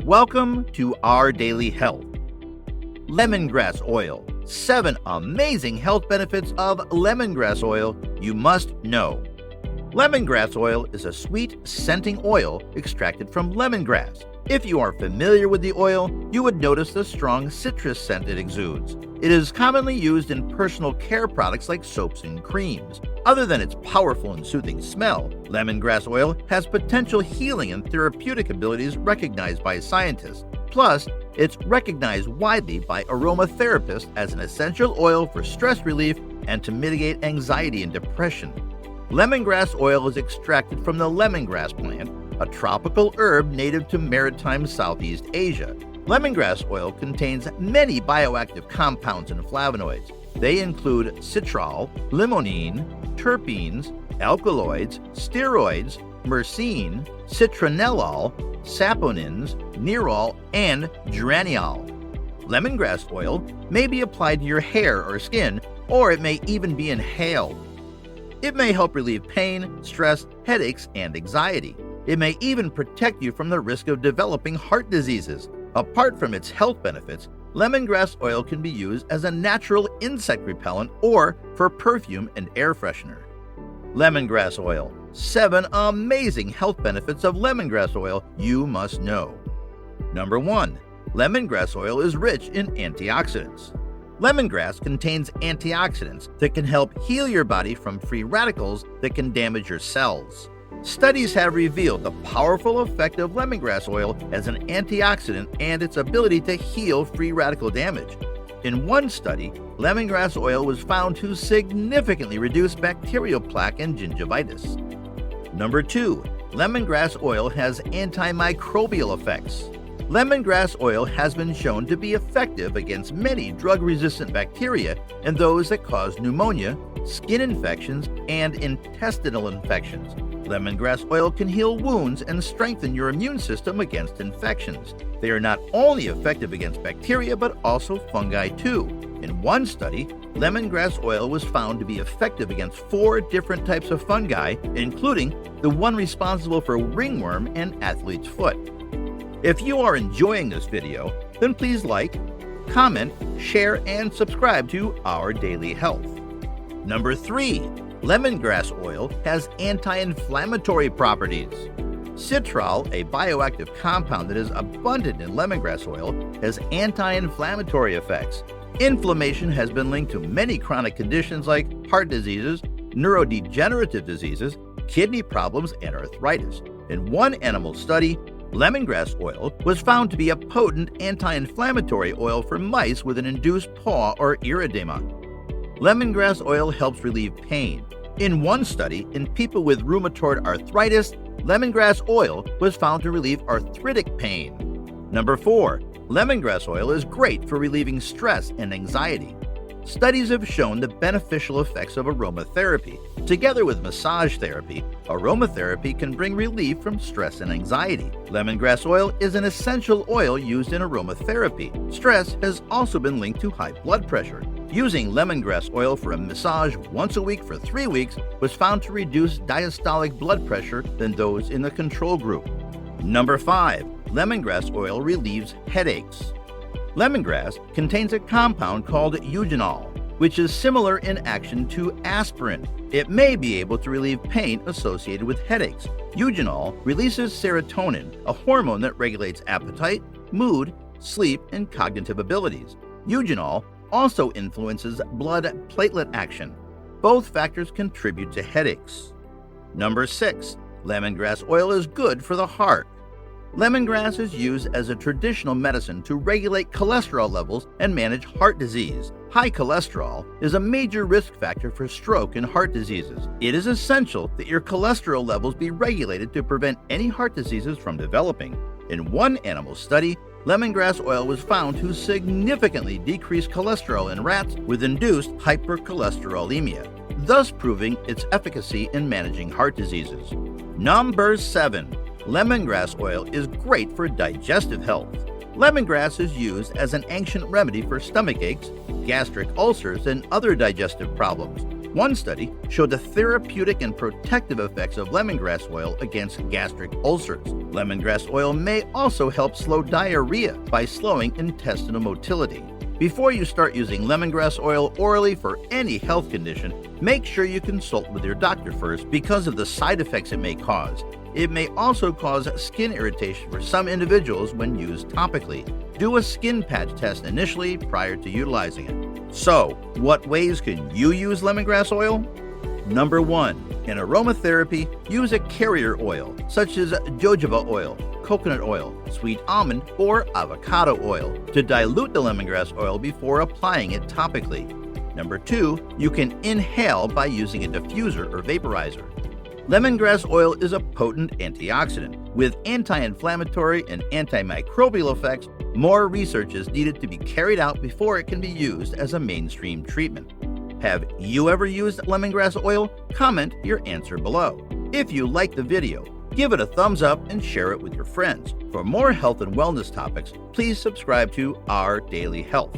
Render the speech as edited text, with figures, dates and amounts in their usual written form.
Welcome to Our Daily Health. Lemongrass oil. 7 amazing health benefits of lemongrass oil you must know. Lemongrass oil is a sweet, scenting oil extracted from lemongrass. If you are familiar with the oil, you would notice the strong citrus scent it exudes. It is commonly used in personal care products like soaps and creams. Other than its powerful and soothing smell, lemongrass oil has potential healing and therapeutic abilities recognized by scientists. Plus, it's recognized widely by aromatherapists as an essential oil for stress relief and to mitigate anxiety and depression. Lemongrass oil is extracted from the lemongrass plant, a tropical herb native to maritime Southeast Asia. Lemongrass oil contains many bioactive compounds and flavonoids. They include citral, limonene, terpenes, alkaloids, steroids, myrcene, citronellol, saponins, nerol, and geraniol. Lemongrass oil may be applied to your hair or skin, or it may even be inhaled. It may help relieve pain, stress, headaches, and anxiety. It may even protect you from the risk of developing heart diseases. Apart from its health benefits, lemongrass oil can be used as a natural insect repellent or for perfume and air freshener. Lemongrass oil. 7 amazing health benefits of lemongrass oil you must know. Number 1. Lemongrass oil is rich in antioxidants. Lemongrass contains antioxidants that can help heal your body from free radicals that can damage your cells. Studies have revealed the powerful effect of lemongrass oil as an antioxidant and its ability to heal free radical damage. In one study, lemongrass oil was found to significantly reduce bacterial plaque and gingivitis. Number 2. Lemongrass oil has antimicrobial effects. Lemongrass oil has been shown to be effective against many drug-resistant bacteria and those that cause pneumonia, skin infections, and intestinal infections. Lemongrass oil can heal wounds and strengthen your immune system against infections. They are not only effective against bacteria, but also fungi too. In one study, lemongrass oil was found to be effective against 4 different types of fungi, including the one responsible for ringworm and athlete's foot. If you are enjoying this video, then please like, comment, share, and subscribe to Our Daily Health. Number 3. Lemongrass oil has anti-inflammatory properties. Citral, a bioactive compound that is abundant in lemongrass oil, has anti-inflammatory effects. Inflammation has been linked to many chronic conditions like heart diseases, neurodegenerative diseases, kidney problems, and arthritis. In one animal study, lemongrass oil was found to be a potent anti-inflammatory oil for mice with an induced paw or erythema. Lemongrass oil helps relieve pain. In one study, in people with rheumatoid arthritis, lemongrass oil was found to relieve arthritic pain. Number 4. Lemongrass oil is great for relieving stress and anxiety. Studies have shown the beneficial effects of aromatherapy. Together with massage therapy, aromatherapy can bring relief from stress and anxiety. Lemongrass oil is an essential oil used in aromatherapy. Stress has also been linked to high blood pressure. Using lemongrass oil for a massage once a week for 3 weeks was found to reduce diastolic blood pressure than those in the control group. Number 5. Lemongrass oil relieves headaches. Lemongrass contains a compound called eugenol, which is similar in action to aspirin. It may be able to relieve pain associated with headaches. Eugenol releases serotonin, a hormone that regulates appetite, mood, sleep, and cognitive abilities. Eugenol also influences blood platelet action. Both factors contribute to headaches. Number 6. Lemongrass oil is good for the heart. Lemongrass is used as a traditional medicine to regulate cholesterol levels and manage heart disease. High cholesterol is a major risk factor for stroke and heart diseases. It is essential that your cholesterol levels be regulated to prevent any heart diseases from developing. In one animal study, lemongrass oil was found to significantly decrease cholesterol in rats with induced hypercholesterolemia, thus proving its efficacy in managing heart diseases. Number 7. Lemongrass oil is great for digestive health. Lemongrass is used as an ancient remedy for stomach aches, gastric ulcers, and other digestive problems. One study showed the therapeutic and protective effects of lemongrass oil against gastric ulcers. Lemongrass oil may also help slow diarrhea by slowing intestinal motility. Before you start using lemongrass oil orally for any health condition, make sure you consult with your doctor first because of the side effects it may cause. It may also cause skin irritation for some individuals when used topically. Do a skin patch test initially prior to utilizing it. So, what ways can you use lemongrass oil? Number 1. In aromatherapy, use a carrier oil, such as jojoba oil, coconut oil, sweet almond, or avocado oil, to dilute the lemongrass oil before applying it topically. Number 2. You can inhale by using a diffuser or vaporizer. Lemongrass oil is a potent antioxidant. With anti-inflammatory and antimicrobial effects, more research is needed to be carried out before it can be used as a mainstream treatment. Have you ever used lemongrass oil? Comment your answer below. If you liked the video, give it a thumbs up and share it with your friends. For more health and wellness topics, please subscribe to Our Daily Health.